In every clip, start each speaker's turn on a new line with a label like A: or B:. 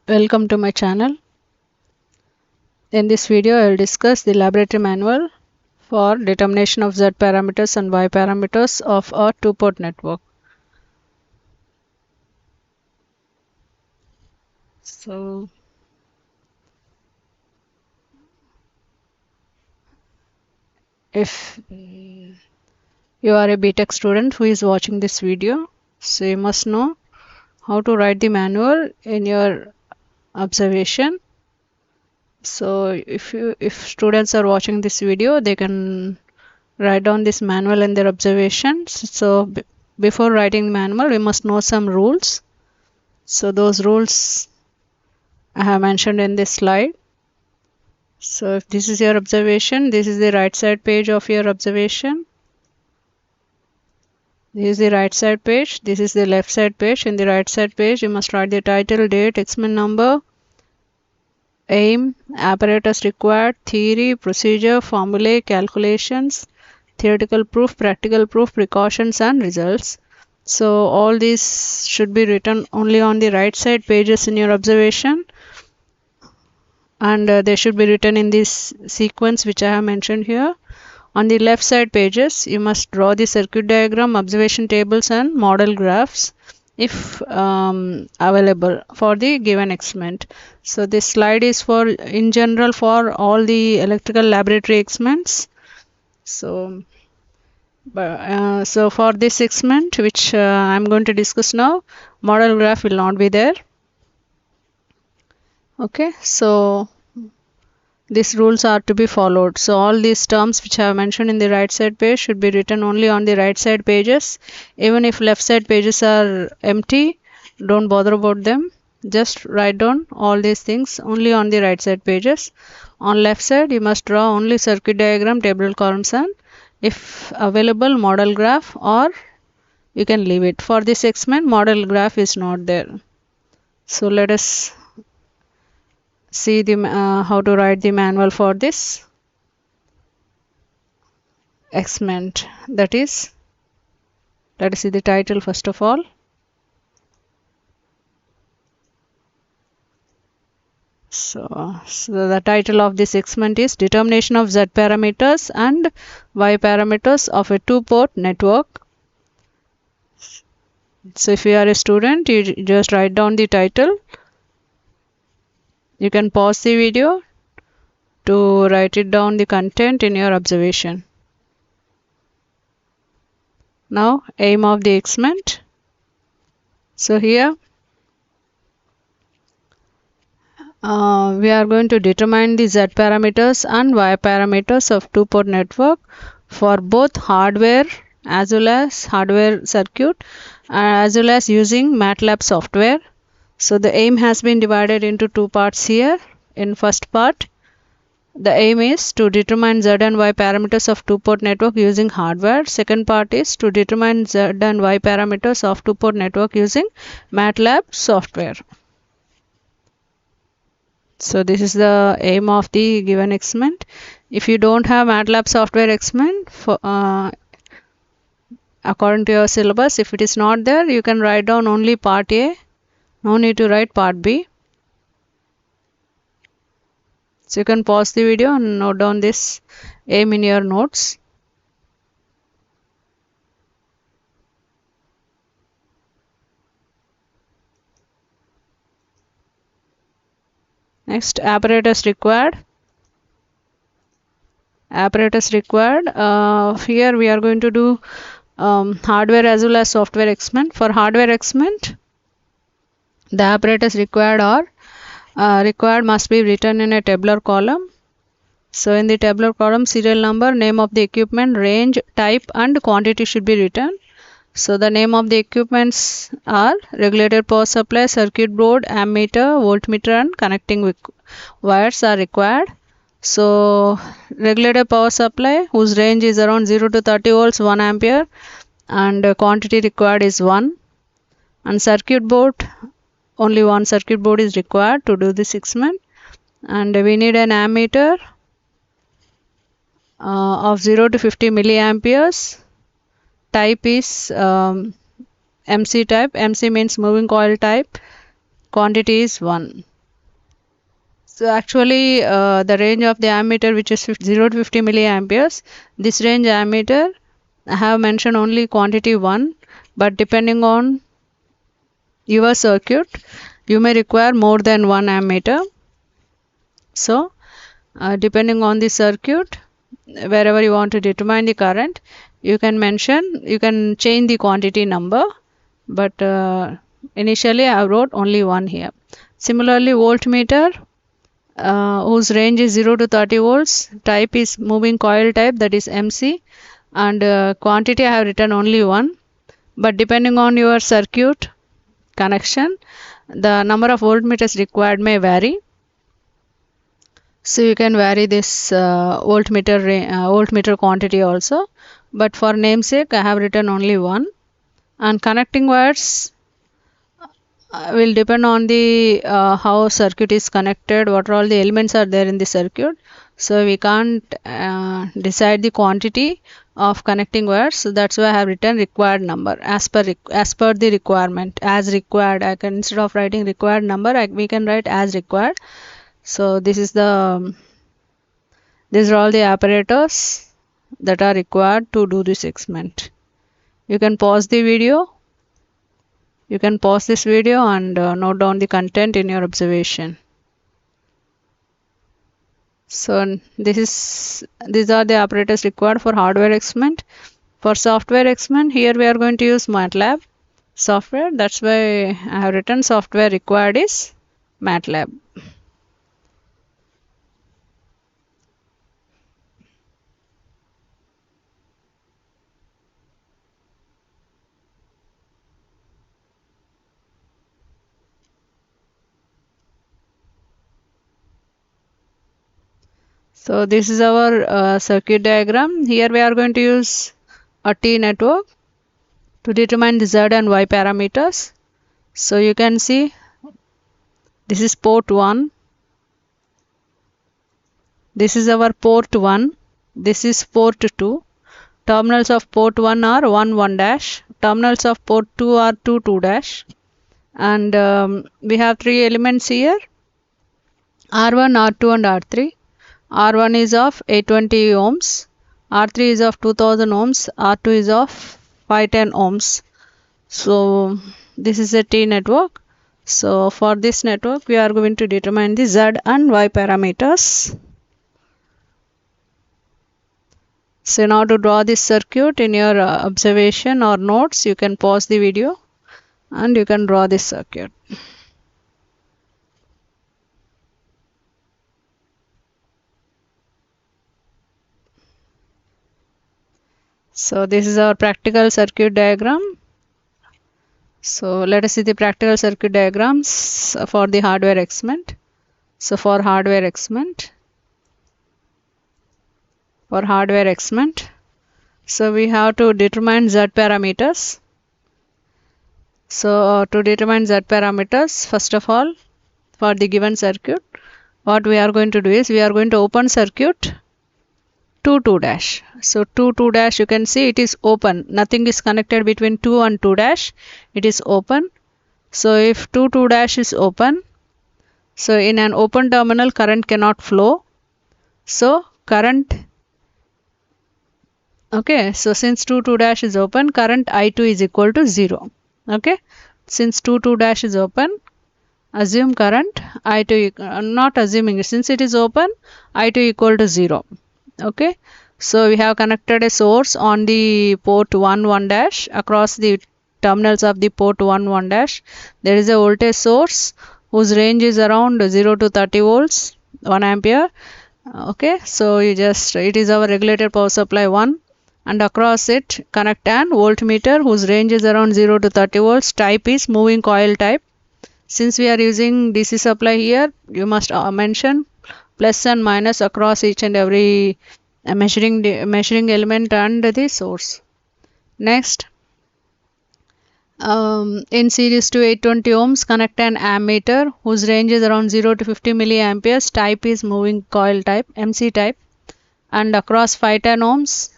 A: Welcome to my channel. In this video, I will discuss the laboratory manual for determination of Z parameters and Y parameters of a two-port network. So, if you are a BTech student who is watching this video, so you must know how to write the manual in your observation. So, if students are watching this video, they can write down this manual in their observations. So before writing the manual, we must know some rules. So those rules I have mentioned in this slide. So if this is your observation, this is the right side page of your observation. This is the right side page. This is the left side page. In the right side page, you must write the title, date, experiment number, aim, apparatus required, theory, procedure, formulae, calculations, theoretical proof, practical proof, precautions and results. So all these should be written only on the right side pages in your observation, and they should be written in this sequence which I have mentioned here. On the left side pages, you must draw the circuit diagram, observation tables and model graphs if available for the given experiment. So this slide is for in general for all the electrical laboratory experiments. So for this experiment which I'm going to discuss now, model graph will not be there. Okay, so these rules are to be followed. So all these terms which I have mentioned in the right side page should be written only on the right side pages. Even if left side pages are empty, don't bother about them. Just write down all these things only on the right side pages. On left side, you must draw only circuit diagram, table columns and if available model graph, or you can leave it. For this experiment, model graph is not there. So let us see the how to write the manual for this experiment. That is, let us see the title first of all. So the title of this experiment is Determination of Z parameters and Y parameters of a two-port network. So if you are a student, you just write down the title. You can pause the video to write it down the content in your observation. Now aim of the experiment. So here we are going to determine the Z parameters and Y parameters of two-port network for both hardware as well as hardware circuit as well as using MATLAB software. So the aim has been divided into two parts here. In first part, the aim is to determine Z and Y parameters of two-port network using hardware. Second part is to determine Z and Y parameters of two-port network using MATLAB software. So this is the aim of the given experiment. If you don't have MATLAB software experiment, according to your syllabus, if it is not there, you can write down only part A. No need to write part B. So you can pause the video and note down this aim in your notes. Next, apparatus required. Apparatus required. Here we are going to do hardware as well as software experiment. For hardware experiment, the apparatus required must be written in a tabular column. So in the tabular column, serial number, name of the equipment, range, type and quantity should be written. So the name of the equipments are regulator power supply, circuit board, ammeter, voltmeter and connecting wires are required. So regulator power supply, whose range is around 0 to 30 volts, 1 ampere, and quantity required is 1. And circuit board, only one circuit board is required to do this experiment. And we need an ammeter of 0 to 50 milliamperes. Type is MC type. MC means moving coil type. Quantity is 1. So actually the range of the ammeter, which is 0 to 50 milliamperes, this range ammeter I have mentioned only quantity 1, but depending on your circuit you may require more than 1 ammeter. So depending on the circuit, wherever you want to determine the current, you can change the quantity number, but initially I wrote only 1 here. Similarly, voltmeter, whose range is 0 to 30 volts, type is moving coil type, that is MC, and quantity I have written only 1, but depending on your circuit connection, the number of voltmeters required may vary. So you can vary this voltmeter quantity also, but for namesake I have written only 1. And connecting wires will depend on the how circuit is connected, what all the elements are there in the circuit. So we can't decide the quantity of connecting wires, so that's why I have written required number as per the requirement, as required. I can, instead of writing required number, we can write as required. So these are all the apparatus that are required to do this experiment. You can pause the video. You can pause this video and note down the content in your observation. So these are the apparatus required for hardware experiment. For software experiment, here we are going to use MATLAB software. That's why I have written software required is MATLAB. So this is our circuit diagram. Here we are going to use a T network to determine the Z and Y parameters. So you can see this is port 1. This is our port 1. This is port 2. Terminals of port 1 are 1, 1 dash. Terminals of port 2 are 2, 2 dash. And we have 3 elements here, R1, R2 and R3. R1 is of 820 ohms, R3 is of 2000 ohms, R2 is of 510 ohms. So this is a T network. So for this network we are going to determine the Z and Y parameters. So now to draw this circuit in your observation or notes, you can pause the video and you can draw this circuit. So this is our practical circuit diagram. So let us see the practical circuit diagrams for the hardware experiment. So for hardware experiment, so we have to determine Z parameters. So to determine Z parameters, first of all, for the given circuit, what we are going to do is we are going to open circuit 2, 2 dash. So 2, 2 dash, you can see it is open. Nothing is connected between 2 and 2 dash. It is open. So if 2, 2 dash is open, so in an open terminal current cannot flow. So current, okay, so since 2, 2 dash is open, current I2 is equal to 0. Okay, since 2, 2 dash is open, assume current I2, not assuming, since it is open, I2 equal to 0. Okay, so we have connected a source on the port 1, 1 dash. Across the terminals of the port 1, 1 dash, there is a voltage source whose range is around 0 to 30 volts, 1 ampere. Okay, so it is our regulated power supply 1, and across it connect an voltmeter whose range is around 0 to 30 volts. Type is moving coil type. Since we are using DC supply here, you must mention plus and minus across each and every measuring element and the source. Next, in series to 820 ohms, connect an ammeter whose range is around 0 to 50 milliamperes. Type is moving coil type, MC type. And across 510 ohms,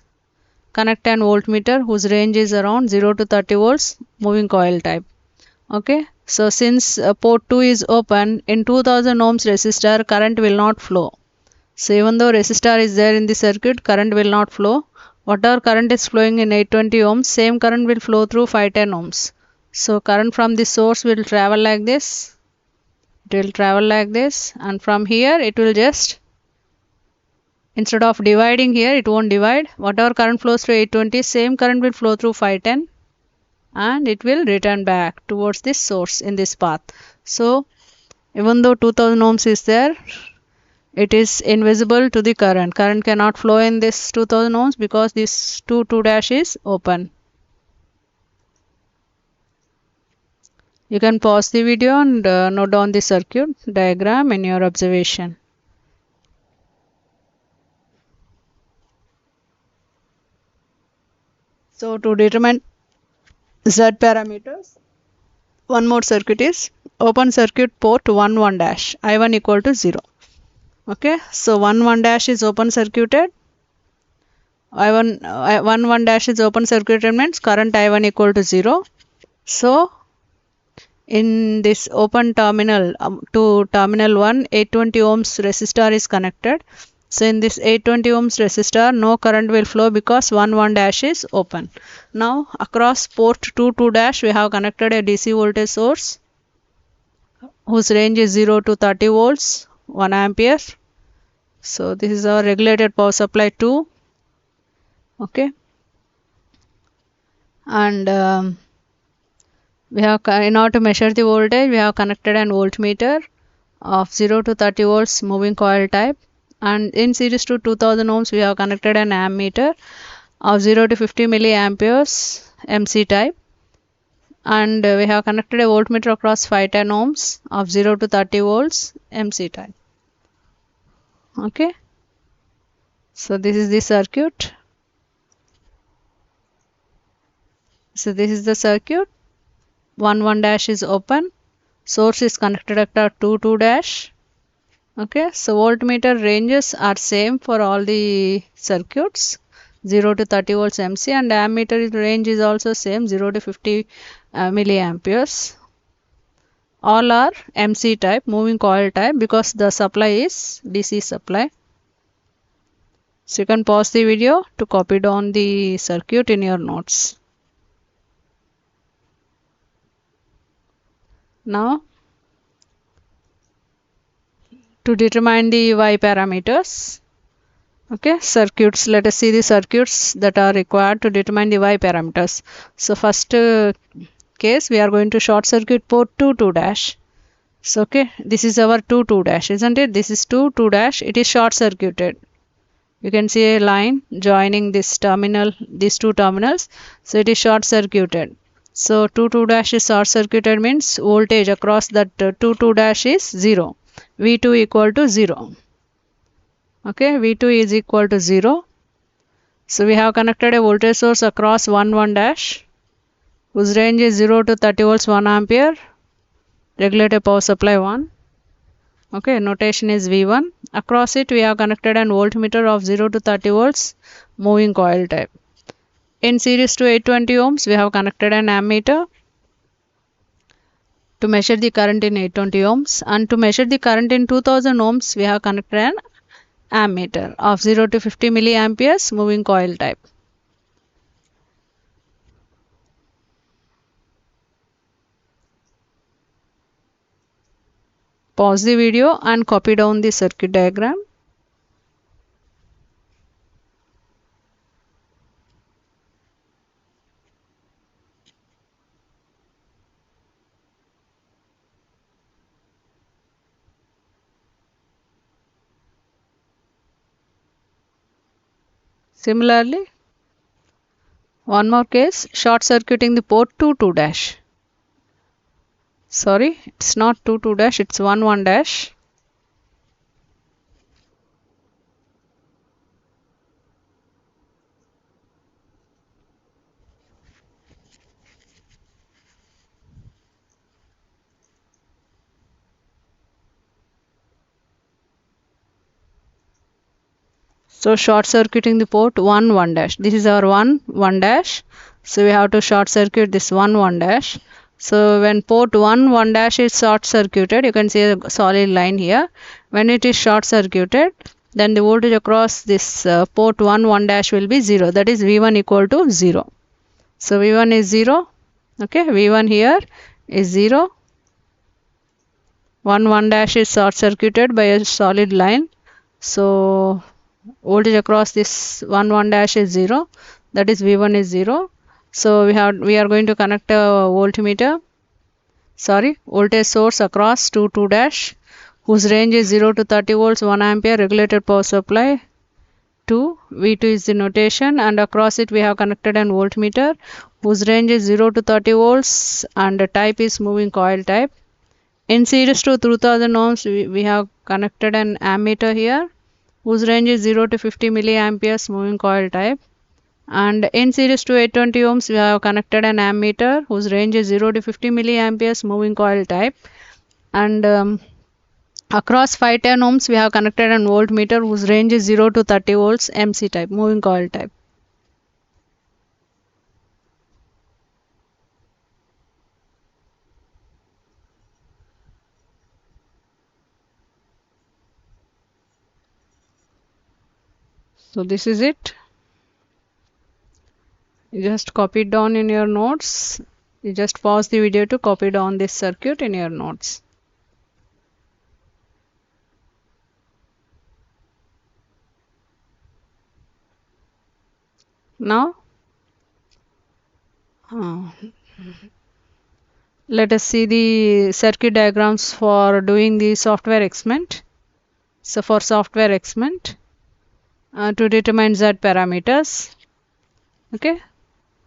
A: connect an voltmeter whose range is around 0 to 30 volts, moving coil type. Okay, so since port 2 is open, in 2000 ohms resistor current will not flow. So even though resistor is there in the circuit, current will not flow. Whatever current is flowing in 820 ohms, same current will flow through 510 ohms. So current from the source will travel like this. It will travel like this, and from here it will just, instead of dividing here, it won't divide. Whatever current flows through 820, same current will flow through 510, and it will return back towards this source in this path. So even though 2000 ohms is there, it is invisible to the current. Current cannot flow in this 2000 ohms because this 2 dash is open. You can pause the video and note down the circuit diagram in your observation. So to determine Z parameters, one more circuit is open circuit port 1 dash, I1 equal to 0. Okay, so 1 dash is open circuited. I1 dash is open circuited means current I1 equal to 0. So in this open terminal to terminal 1, 820 ohms resistor is connected. So in this 820 ohms resistor, no current will flow because 1 dash is open. Now across port 2 dash, we have connected a DC voltage source whose range is 0 to 30 volts, 1 ampere. So this is our regulated power supply 2. Okay, and we have, in order to measure the voltage, we have connected an voltmeter of 0 to 30 volts moving coil type, and in series to 2000 ohms we have connected an ammeter of 0 to 50 milliamperes MC type, and we have connected a voltmeter across 510 ohms of 0 to 30 volts MC type. Okay, so this is the circuit. So this is the circuit. 1 dash is open, source is connected at 2 dash. Okay, so voltmeter ranges are same for all the circuits, 0 to 30 volts MC, and ammeter range is also same, 0 to 50 milliamperes. All are MC type, moving coil type, because the supply is DC supply. So you can pause the video to copy down the circuit in your notes. Now to determine the Y parameters, okay, circuits, let us see the circuits that are required to determine the Y parameters. So first case, we are going to short circuit port 2 dash. So okay, this is our 2 dash, isn't it? This is 2 dash, it is short circuited. You can see a line joining this terminal, these two terminals, so it is short circuited. So 2 dash is short circuited means voltage across that 2 dash is 0. V2 equal to 0. Okay, V2 is equal to 0. So we have connected a voltage source across 1 dash whose range is 0 to 30 volts, 1 ampere. Regulated power supply 1. Okay, notation is V1. Across it we have connected an voltmeter of 0 to 30 volts moving coil type. In series to 820 ohms we have connected an ammeter to measure the current in 820 ohms, and to measure the current in 2000 ohms we have connected an ammeter of 0 to 50 milliamperes moving coil type. Pause the video and copy down the circuit diagram. Similarly, one more case, short circuiting the port 2 dash. Sorry, it's not 2 dash, it's 1 dash. So short circuiting the port 1 dash. This is our 1 dash. So we have to short circuit this 1 dash. So when port 1 dash is short circuited, you can see a solid line here. When it is short circuited, then the voltage across this port 1 dash will be 0. That is V1 equal to 0. So V1 is 0. Okay, V1 here is 0. 1 dash is short circuited by a solid line. So voltage across this 1 dash is 0. That is V1 is 0. So we are going to connect a voltmeter. Voltage source across 2 dash, whose range is 0 to 30 volts, 1 ampere, regulated power supply. 2 V2 is the notation, and across it we have connected an voltmeter whose range is 0 to 30 volts and the type is moving coil type. In series to 2000 ohms we have connected an ammeter here whose range is 0 to 50 milliamperes, moving coil type. And in series to 820 ohms we have connected an ammeter whose range is 0 to 50 milliamperes, moving coil type. And across 510 ohms we have connected an voltmeter whose range is 0 to 30 volts, MC type, moving coil type. So this is it. You just copy it down in your notes. You just pause the video to copy down this circuit in your notes. Now let us see the circuit diagrams for doing the software experiment. So for software experiment, to determine Z parameters. Okay.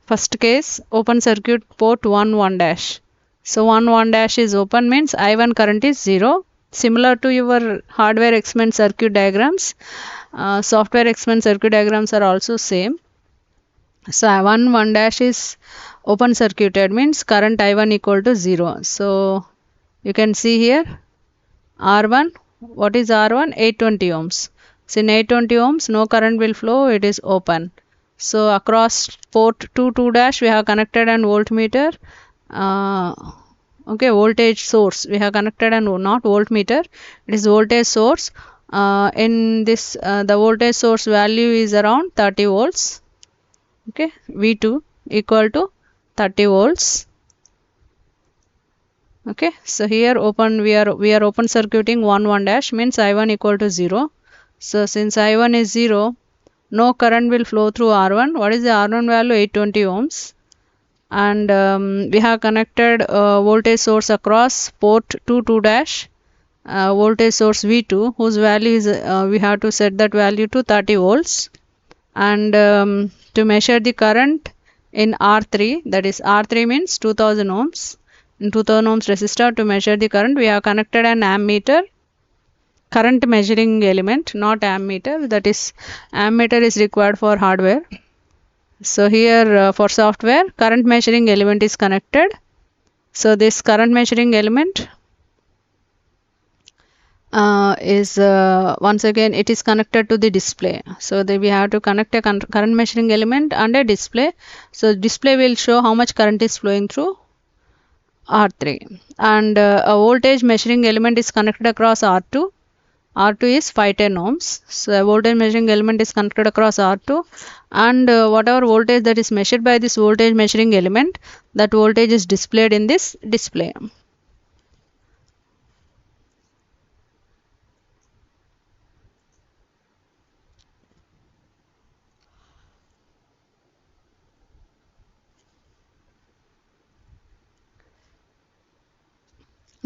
A: First case, open circuit port 1 dash. So 1 dash is open means I1 current is 0. Similar to your hardware experiment circuit diagrams, software experiment circuit diagrams are also same. So 1 dash is open circuited means current I1 equal to 0. So you can see here R1. What is R1? 820 ohms. So in 820 ohms no current will flow, it is open. So across port 2 dash we have connected an voltmeter. Okay, voltage source we have connected and not voltmeter, it is voltage source. In this the voltage source value is around 30 volts. Okay, V2 equal to 30 volts. Okay, so here open we are open circuiting 1 dash means I1 equal to 0. So since I1 is 0, no current will flow through R1. What is the R1 value? 820 ohms. And we have connected voltage source across port 2 dash, voltage source V2 whose value is we have to set that value to 30 volts. And to measure the current in R3, that is R3 means 2000 ohms. In 2000 ohms resistor, to measure the current we have connected an ammeter, current measuring element, not ammeter. That is ammeter is required for hardware. So here for software, current measuring element is connected. So this current measuring element is once again it is connected to the display. So we have to connect a current measuring element and a display. So display will show how much current is flowing through R3. And a voltage measuring element is connected across R2. R2 is 510 ohms. So a voltage measuring element is connected across R2, and whatever voltage that is measured by this voltage measuring element, that voltage is displayed in this display.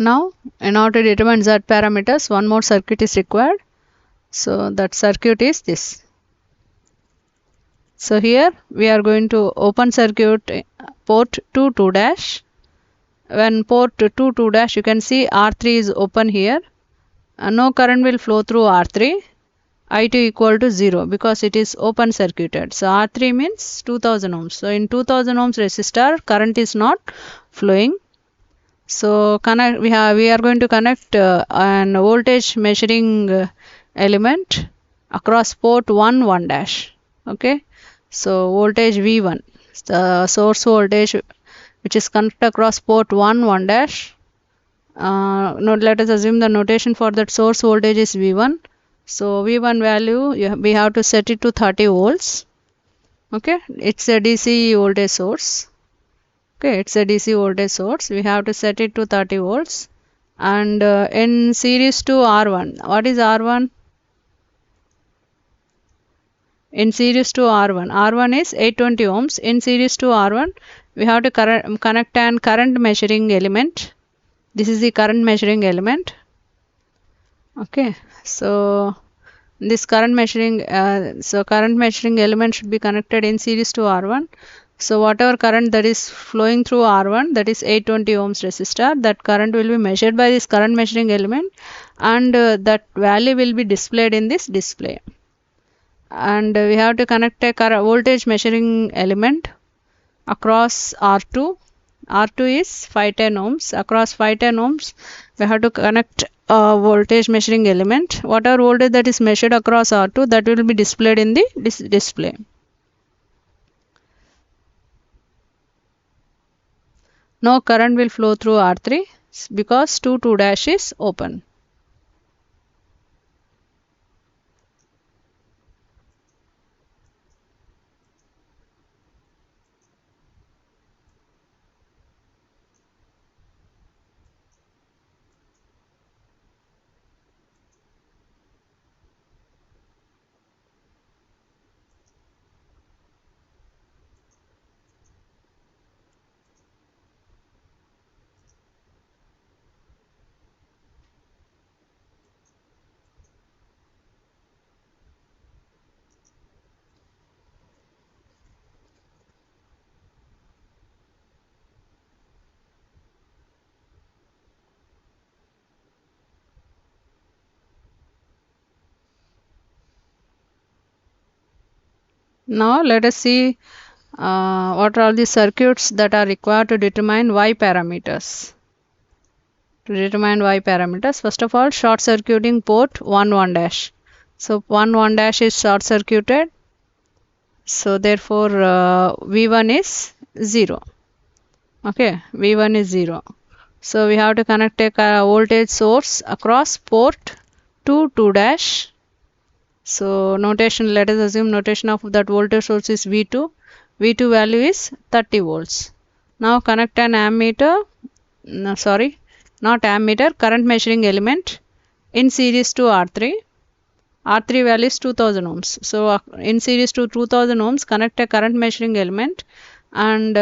A: Now in order to determine Z parameters, one more circuit is required. So that circuit is this. So here we are going to open circuit port 2 dash. When port 2 dash, you can see R3 is open here. No current will flow through R3. I2 equal to 0 because it is open circuited. So R3 means 2000 ohms. So in 2000 ohms resistor, current is not flowing. So we are going to connect an voltage measuring element across port 1 dash. Okay, so voltage V1, the source voltage which is connected across port 1 1 dash. Let us assume the notation for that source voltage is V1. So V1 value we have to set it to 30 volts. Okay, it's a DC voltage source. Okay, it's a DC voltage source. We have to set it to 30 volts. And in series to R1, what is R1? In series to R1, R1 is 820 ohms. In series to R1, we have to connect an current measuring element. This is the current measuring element. Okay, so this current measuring element should be connected in series to R1. So whatever current that is flowing through R1, that is 820 ohms resistor, that current will be measured by this current measuring element, and that value will be displayed in this display. And we have to connect a voltage measuring element across R2. R2 is 510 ohms. Across 510 ohms, we have to connect a voltage measuring element. Whatever voltage that is measured across R2, that will be displayed in the display. No current will flow through R3 because 2 dash is open. Now let us see what are all the circuits that are required to determine Y parameters. To determine Y parameters, first of all, short circuiting port 1 1 dash. So 1 1 dash is short circuited. So therefore V1 is 0. Okay, V1 is 0. So we have to connect a voltage source across port 2 dash. So notation, let us assume notation of that voltage source is V2. V2 value is 30 volts. Now connect an ammeter, not ammeter, current measuring element in series to R3. R3 value is 2000 ohms. So in series to 2000 ohms, connect a current measuring element and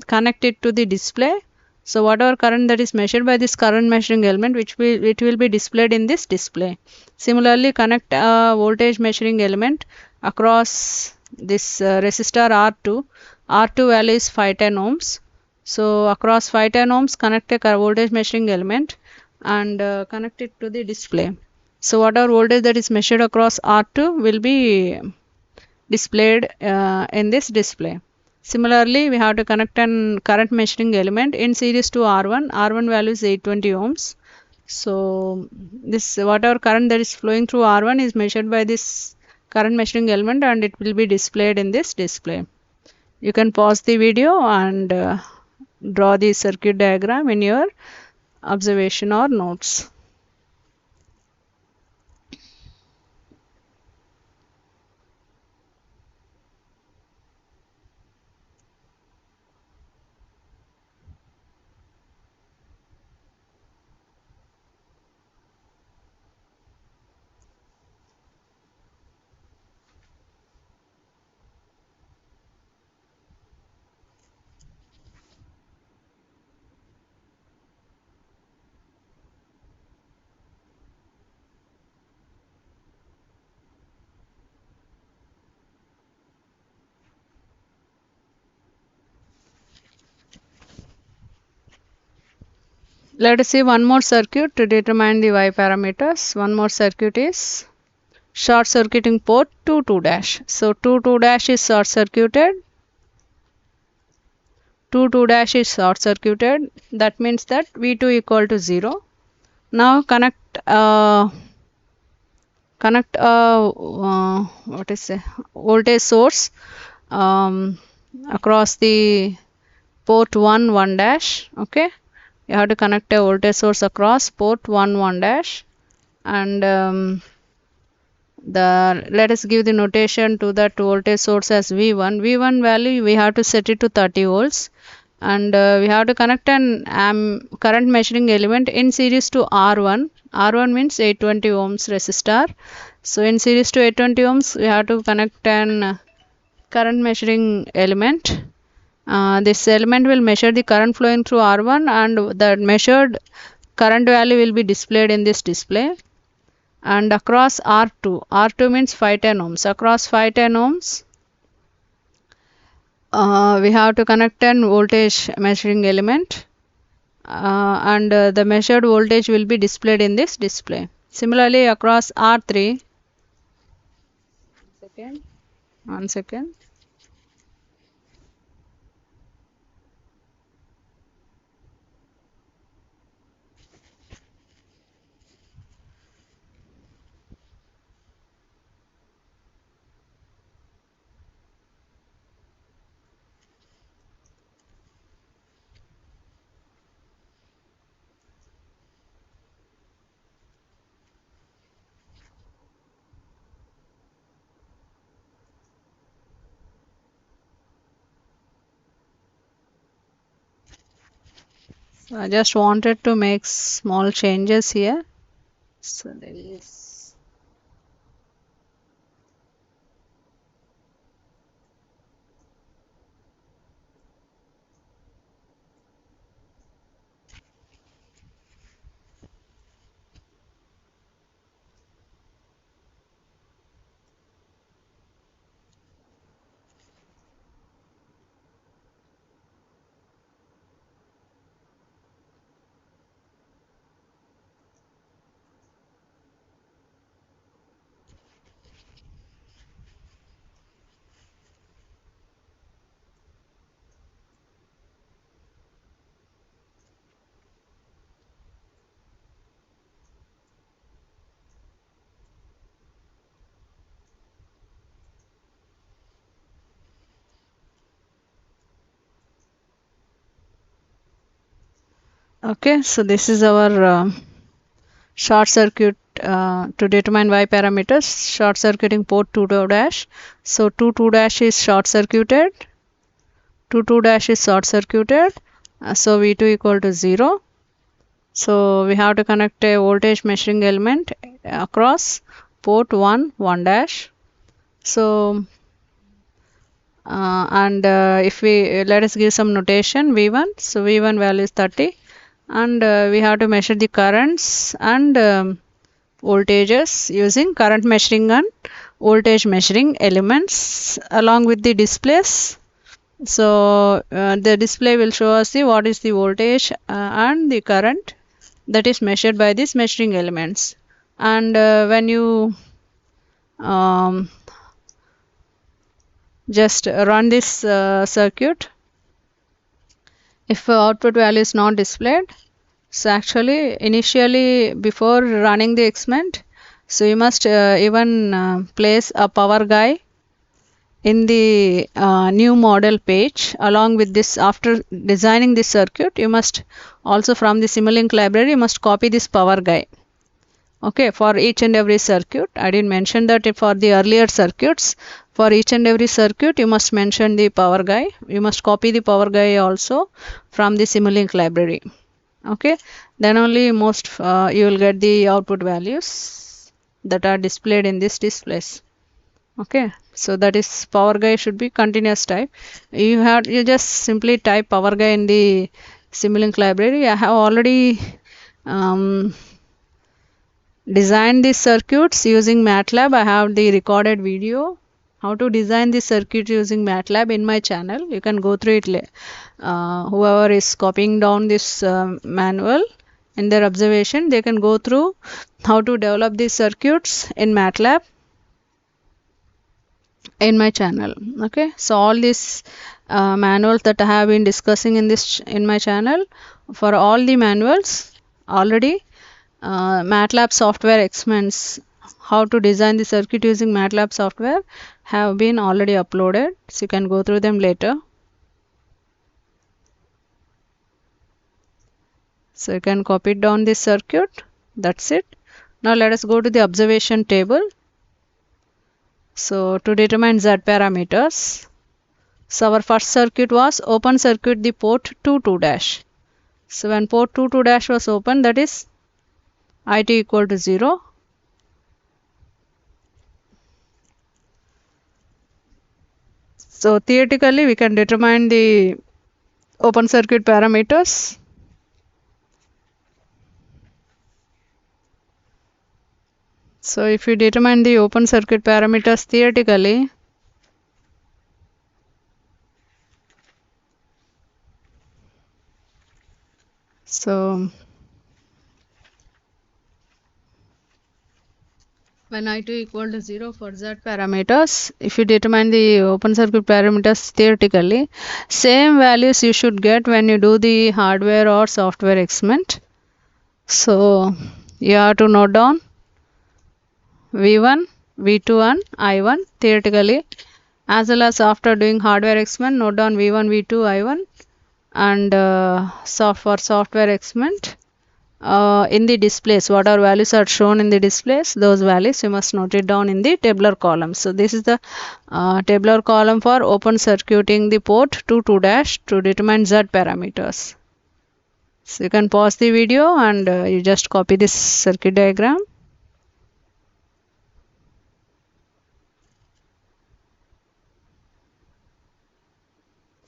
A: connect it to the display. So whatever current that is measured by this current measuring element, it will be displayed in this display. Similarly, connect a voltage measuring element across this resistor R2. R2 value is 510 ohms. So across 510 ohms, connect a voltage measuring element and connect it to the display. So whatever voltage that is measured across R2 will be displayed in this display. Similarly, we have to connect an current measuring element in series to R1. R1 value is 820 ohms. So this whatever current that is flowing through R1 is measured by this current measuring element and it will be displayed in this display. You can pause the video and draw the circuit diagram in your observation or notes. Let us see one more circuit to determine the Y parameters. One more circuit is short circuiting port 2 dash. So 2 dash is short circuited. 2 dash is short circuited. That means that V2 equal to 0. Now connect what is a voltage source across the port 1 1 dash. Okay, you have to connect a voltage source across port 1 1 dash, and let us give the notation to that voltage source as V1. V1 value we have to set it to 30 volts, and we have to connect an current measuring element in series to R1. R1 means 820 ohms resistor. So in series to 820 ohms we have to connect an current measuring element. This element will measure the current flowing through R1, and the measured current value will be displayed in this display. And across R2, R2 means 510 ohms. Across 510 ohms, we have to connect an voltage measuring element, and the measured voltage will be displayed in this display. Similarly, across R3, one second. I just wanted to make small changes here. So there is okay. So this is our short circuit to determine Y parameters. Short circuiting port 2 dash. So 2 dash is short circuited. 2 dash is short circuited. So V2 equal to 0. So we have to connect a voltage measuring element across port 1 1 dash. So and if we let us give some notation V1. So V1 value is 30, and we have to measure the currents and voltages using current measuring and voltage measuring elements along with the displays. So the display will show us what is the voltage and the current that is measured by these measuring elements. And when you just run this circuit, if output value is not displayed, so actually initially before running the experiment, so you must even place a power guide in the new model page along with this. After designing this circuit, you must also from the Simulink library you must copy this power guide. Okay, for each and every circuit. I didn't mention that for the earlier circuits. For each and every circuit you must mention the power guide. You must copy the power guide also from the Simulink library. Okay, then only most you will get the output values that are displayed in this displays. Okay, so that is power guide should be continuous type. You just simply type power guide in the Simulink library. I have already designed these circuits using MATLAB. I have the recorded video how to design this circuit using MATLAB in my channel. You can go through it. Whoever is copying down this manual in their observation, they can go through how to develop these circuits in MATLAB in my channel. Okay, so all these manuals that I have been discussing in my channel, for all the manuals already MATLAB software experiments, how to design the circuit using MATLAB software have been already uploaded, so you can go through them later. So you can copy it down this circuit. That's it. Now let us go to the observation table. So to determine Z parameters, so our first circuit was open circuit the port 22-. So when port 22- was open, that is IT equal to 0. So theoretically we can determine the open circuit parameters. So if you determine the open circuit parameters theoretically, so when I2 equal to 0 for Z parameters, if you determine the open circuit parameters theoretically, same values you should get when you do the hardware or software experiment. So you have to note down V1, V2 and I1 theoretically, as well as after doing hardware experiment, note down V1, V2, I1, and for software experiment, in the displays, whatever values are shown in the displays, those values you must note it down in the tabular column. So this is the tabular column for open circuiting the port 22- to determine Z parameters. So you can pause the video and you just copy this circuit diagram.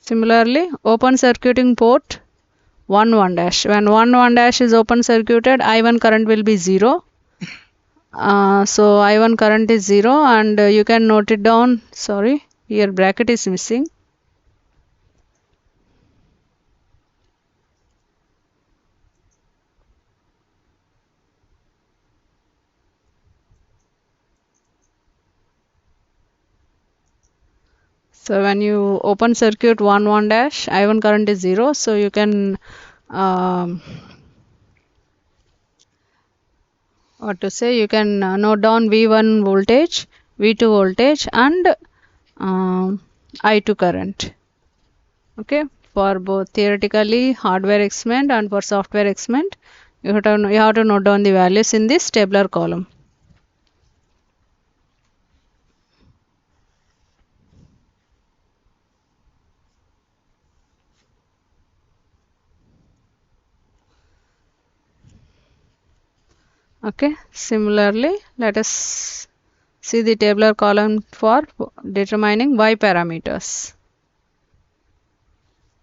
A: Similarly, open circuiting port 1-1-. When 1-1- is open circuited, I1 current will be 0. So I1 current is 0 and you can note it down. Sorry, here bracket is missing. So when you open circuit 1-1-, I1 current is 0. So you can what to say, you can note down V1 voltage, V2 voltage and I2 current. Okay, for both theoretically hardware experiment and for software experiment, you have to note down the values in this tabular column. Okay, similarly, let us see the tabular column for determining Y parameters.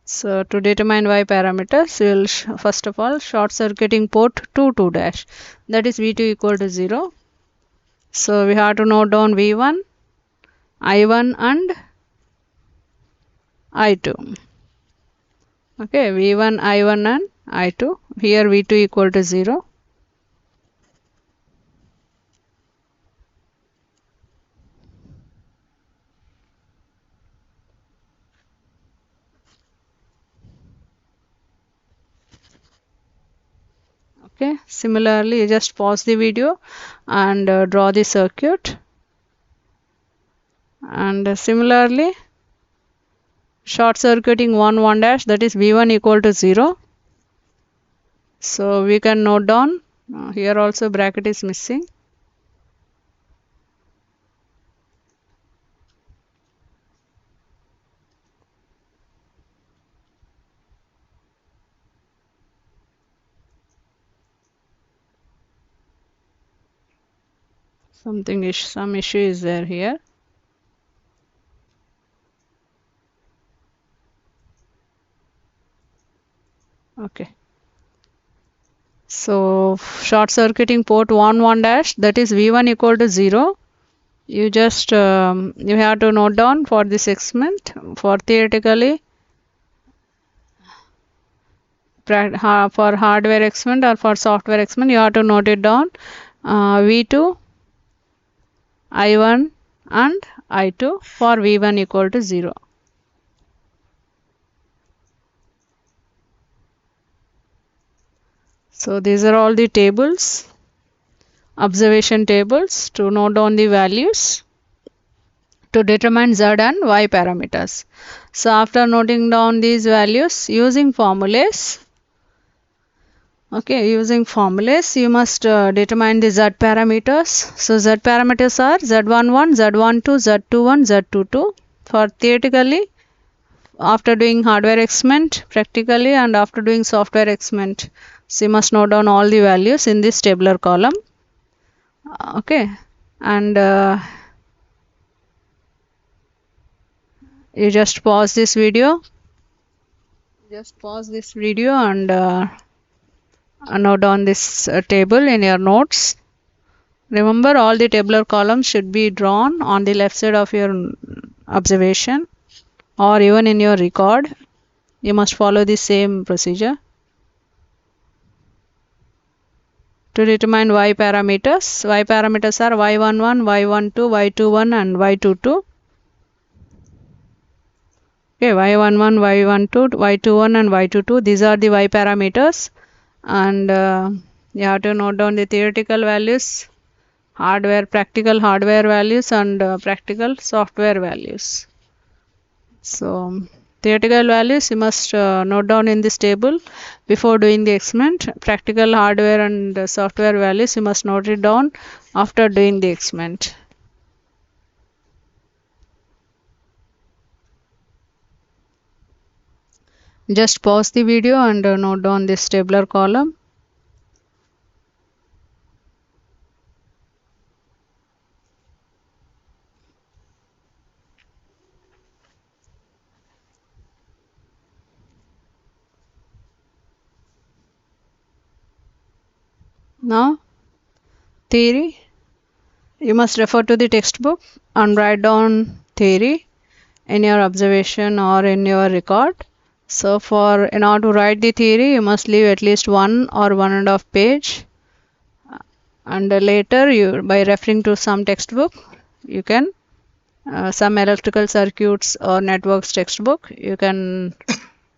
A: So to determine Y parameters, we will first of all short circuiting port 22-, that is V2 equal to 0. So we have to note down V1, I1 and I2. Okay, V1, I1 and I2. Here V2 equal to 0. Okay, similarly, you just pause the video and draw the circuit. And similarly, short circuiting 1-1-, that is V1 equal to 0. So we can note down, here also bracket is missing. Some issue is there here. Okay. So short circuiting port 1-1-, that is V1 equal to 0. You just you have to note down for this experiment. For theoretically, for hardware experiment or for software experiment, you have to note it down. V2, I1 and I2 for V1 equal to 0. So these are all the tables, observation tables to note down the values to determine Z and Y parameters. So after noting down these values using formulas, Okay, using formulas, you must determine the Z parameters. So Z parameters are Z11, Z12, Z21, Z22. For theoretically, after doing hardware experiment, practically, and after doing software experiment, so you must note down all the values in this tabular column. Okay, and you just pause this video. Just pause this video and note down this table in your notes. Remember, all the tabular columns should be drawn on the left side of your observation or even in your record. You must follow the same procedure. To determine y parameters are y11, y12, y21 and y22. Okay, y11, y12, y21 and y22, these are the y parameters, and you have to note down the theoretical values, practical hardware values and practical software values. So theoretical values you must note down in this table before doing the experiment. Practical hardware and software values you must note it down after doing the experiment. Just pause the video and note down this tabular column. Now theory, you must refer to the textbook and write down theory in your observation or in your record. So in order to write the theory, you must leave at least 1 or 1.5 page, and later you, by referring to some textbook, you can some electrical circuits or networks textbook, you can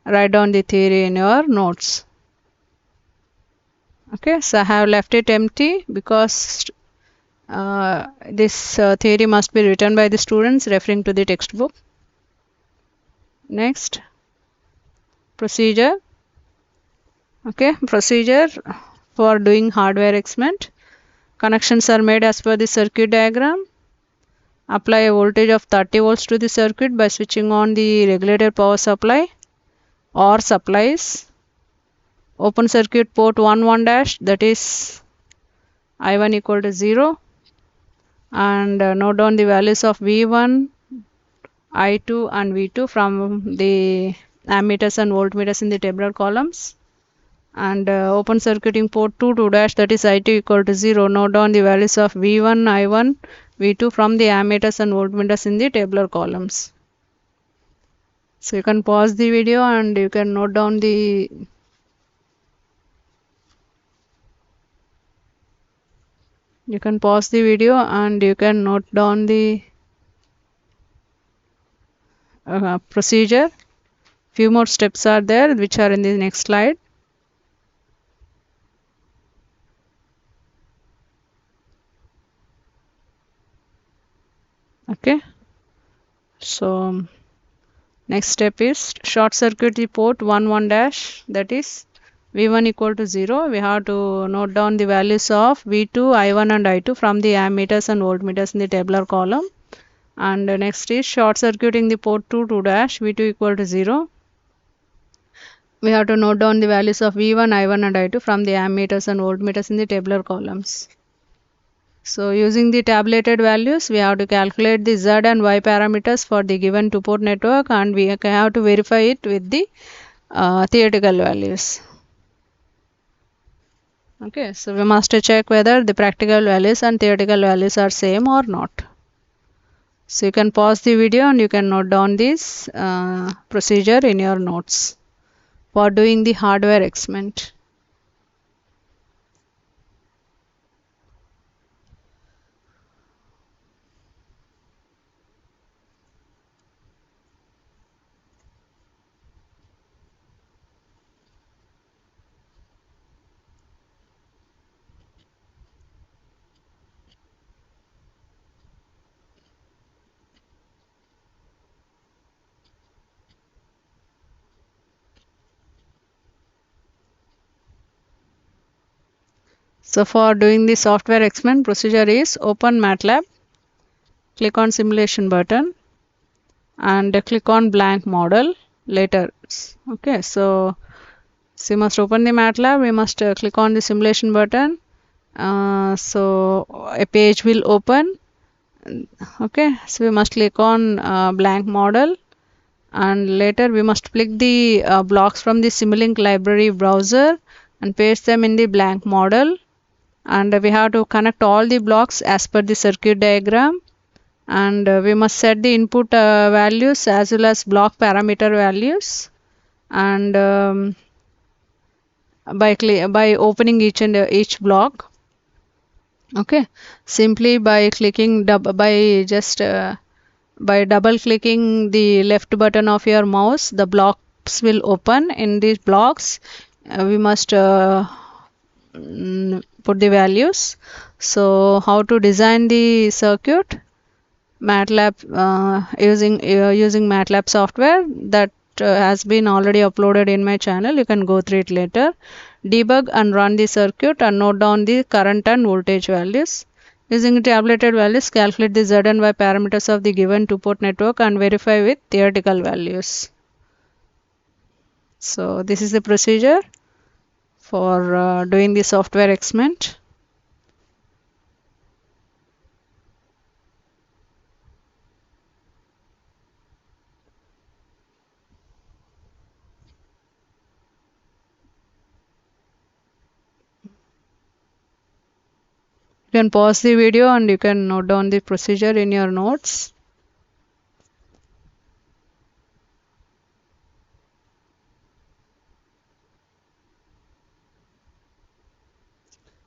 A: write down the theory in your notes. Okay, so I have left it empty because this theory must be written by the students referring to the textbook. Next, procedure. Okay, procedure for doing hardware experiment. Connections are made as per the circuit diagram. Apply a voltage of 30 volts to the circuit by switching on the regulated power supply or supplies. Open circuit port 1 dash, that is I1 equal to 0, and note down the values of V1, I2 and V2 from the ammeters and voltmeters in the tabular columns. And open circuiting port 2 dash, that is I2 equal to 0. Note down the values of V1, I1, V2 from the ammeters and voltmeters in the tabular columns. So you can pause the video and you can note down the procedure. Few more steps are there which are in the next slide. Okay, so next step is short circuit the port 1 dash, that is V1 equal to 0. We have to note down the values of V2, I1 and I2 from the ammeters and voltmeters in the tabular column. And next is short circuiting the port 2 dash, V2 equal to 0. We have to note down the values of V1, I1 and I2 from the ammeters and voltmeters in the tabular columns. So using the tabulated values, we have to calculate the Z and Y parameters for the given two-port network, and we have to verify it with the theoretical values. Okay, so we must check whether the practical values and theoretical values are same or not. So you can pause the video and you can note down this procedure in your notes for doing the hardware experiment. So for doing the software experiment, procedure is open MATLAB, click on simulation button and click on blank model later. Okay, so we must open the MATLAB, we must click on the simulation button. So a page will open. Okay, so we must click on blank model and later we must pick the blocks from the Simulink library browser and paste them in the blank model, and we have to connect all the blocks as per the circuit diagram, and we must set the input values as well as block parameter values, and by opening each block. Okay, simply by clicking by double clicking the left button of your mouse, the blocks will open. In these blocks we must put the values. So how to design the circuit? MATLAB, using MATLAB software that has been already uploaded in my channel. You can go through it later. Debug and run the circuit and note down the current and voltage values. Using tabulated values, calculate the Z and Y parameters of the given two-port network and verify with theoretical values. So this is the procedure for doing the software experiment. You can pause the video and you can note down the procedure in your notes.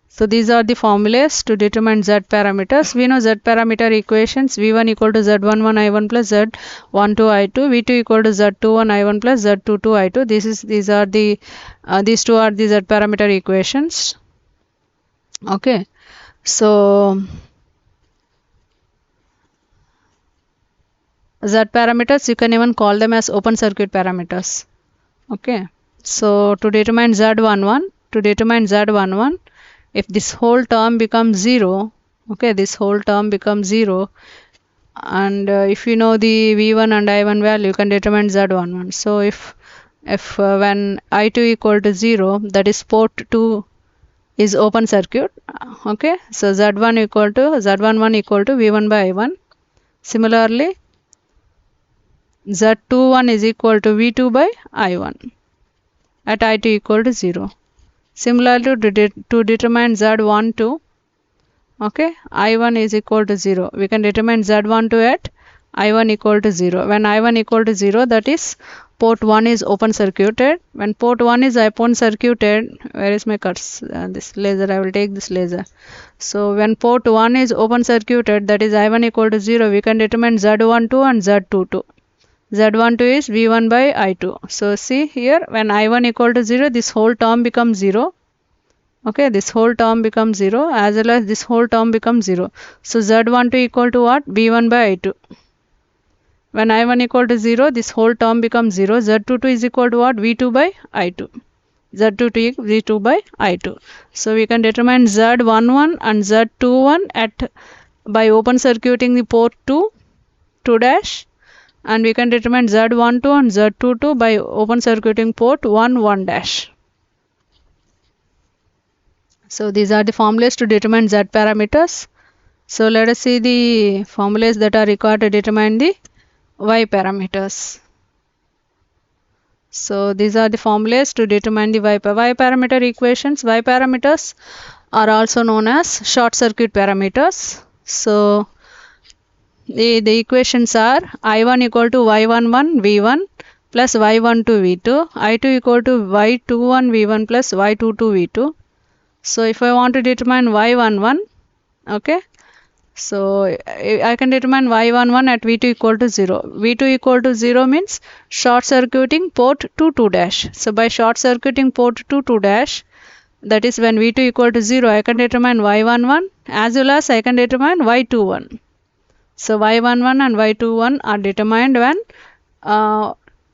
A: So these are the formulas to determine Z parameters. We know Z parameter equations: V1 equal to Z11 I1 plus Z12 I2, V2 equal to Z21 I1 plus Z22 I2. These two are the Z parameter equations. Okay, so Z parameters, you can even call them as open circuit parameters. Okay, so to determine Z11, if this whole term becomes 0, okay, this whole term becomes 0, and if you know the V1 and I1 value, you can determine Z11. So if when I2 equal to 0, that is port 2 is open circuit. Okay, so Z11 equal to V1 by I1. Similarly, Z21 is equal to V2 by I1 at I2 equal to 0. Similarly, to determine Z12, okay, I1 is equal to 0. We can determine Z12 at I1 equal to 0. When I1 equal to 0, that is port 1 is open circuited. When port 1 is open circuited, where is my cursor? This laser, I will take this laser. So when port 1 is open circuited, that is I1 equal to 0, we can determine Z12 and Z22. Z12 is V1 by I2. So see here, when I1 equal to 0, this whole term becomes 0. Okay, this whole term becomes 0 as well as this whole term becomes 0. So Z12 equal to what? V1 by I2. When I1 equal to 0, this whole term becomes 0. Z22 is equal to what? V2 by I2. Z22 is V2 by I2. So we can determine Z11 and Z21 by open circuiting the port 2 dash, and we can determine Z12 and Z22 by open circuiting port 1 dash. So these are the formulas to determine Z parameters. So let us see the formulas that are required to determine the Y parameters. So these are the formulas to determine the Y parameter equations. Y parameters are also known as short circuit parameters. So the equations are I1 equal to Y11 V1 plus Y12 V2, I2 equal to Y21 V1 plus Y22 V2. So if I want to determine Y11, okay, so I can determine Y11 at V2 equal to 0. V2 equal to 0 means short circuiting port 2 dash. So by short circuiting port 2 dash, that is when V2 equal to 0, I can determine Y11 as well as I can determine Y21. So Y11 and Y21 are determined when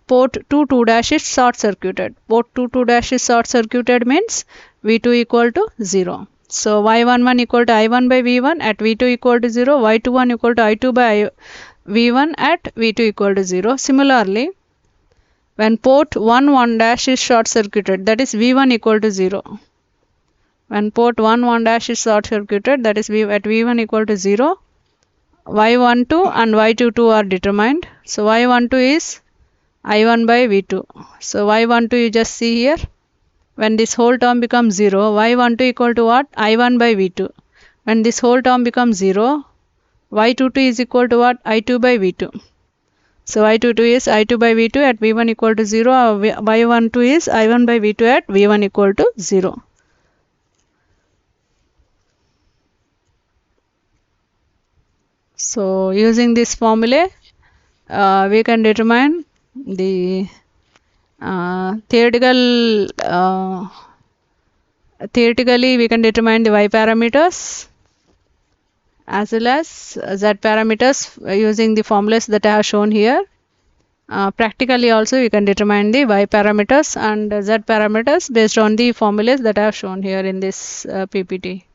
A: port 2 dash is short circuited. Port 2 dash is short circuited means V2 equal to 0. So y11 equal to I1 by V1 at V2 equal to 0, y21 equal to I2 by V1 at V2 equal to 0. Similarly, when port 1 dash is short circuited, that is V1 equal to 0. When port 1 dash is short circuited, that is at V1 equal to 0, y12 and y22 are determined. So y12 is I1 by V2. So y12 you just see here. When this whole term becomes 0, y12 equal to what? I1 by V2. When this whole term becomes 0, y22 is equal to what? I2 by V2. So y22 is I2 by V2 at V1 equal to 0. Y12 is I1 by V2 at V1 equal to 0. So using this formula, we can determine the theoretically we can determine the y parameters as well as z parameters using the formulas that I have shown here. Practically also we can determine the y parameters and z parameters based on the formulas that I have shown here in this PPT.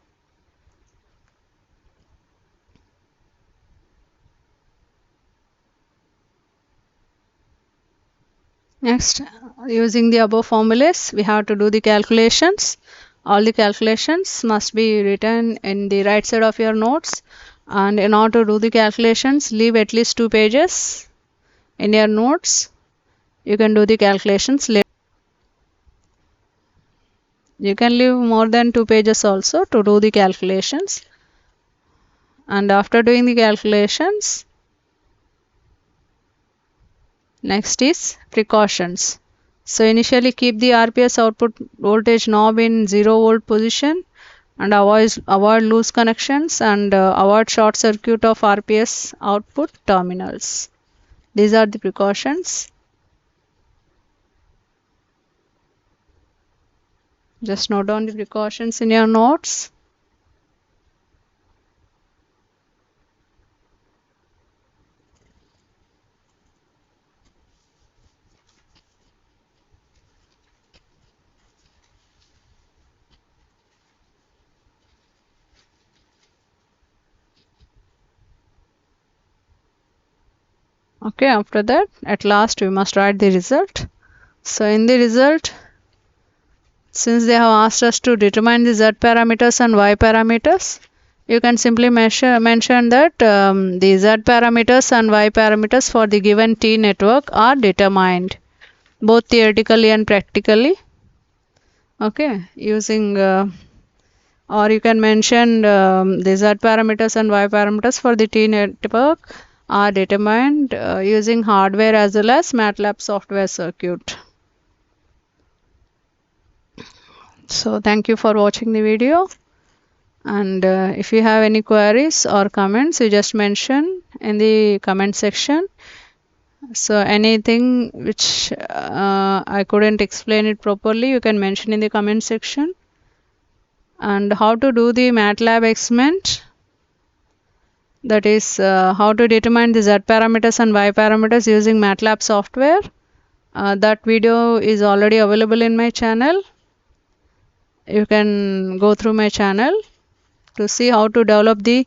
A: Next, using the above formulas, we have to do the calculations. All the calculations must be written in the right side of your notes, and in order to do the calculations, leave at least 2 pages in your notes. You can do the calculations later. You can leave more than 2 pages also to do the calculations. And after doing the calculations, next is precautions. So initially keep the RPS output voltage knob in 0 volt position and avoid loose connections and avoid short circuit of RPS output terminals. These are the precautions. Just note down the precautions in your notes. Okay, after that, at last we must write the result. So in the result, since they have asked us to determine the z parameters and y parameters, you can simply mention that the z parameters and y parameters for the given T network are determined, both theoretically and practically. Okay, using or you can mention the z parameters and y parameters for the T network are determined using hardware as well as MATLAB software circuit. So thank you for watching the video, and if you have any queries or comments, you just mention in the comment section. So anything which I couldn't explain it properly, you can mention in the comment section. And how to do the MATLAB experiment, that is how to determine the z parameters and y parameters using MATLAB software. That video is already available in my channel. You can go through my channel to see how to develop the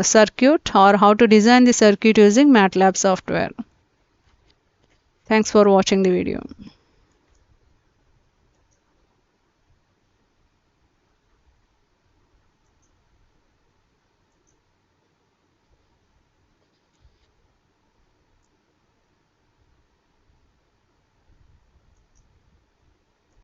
A: circuit or how to design the circuit using MATLAB software. Thanks for watching the video.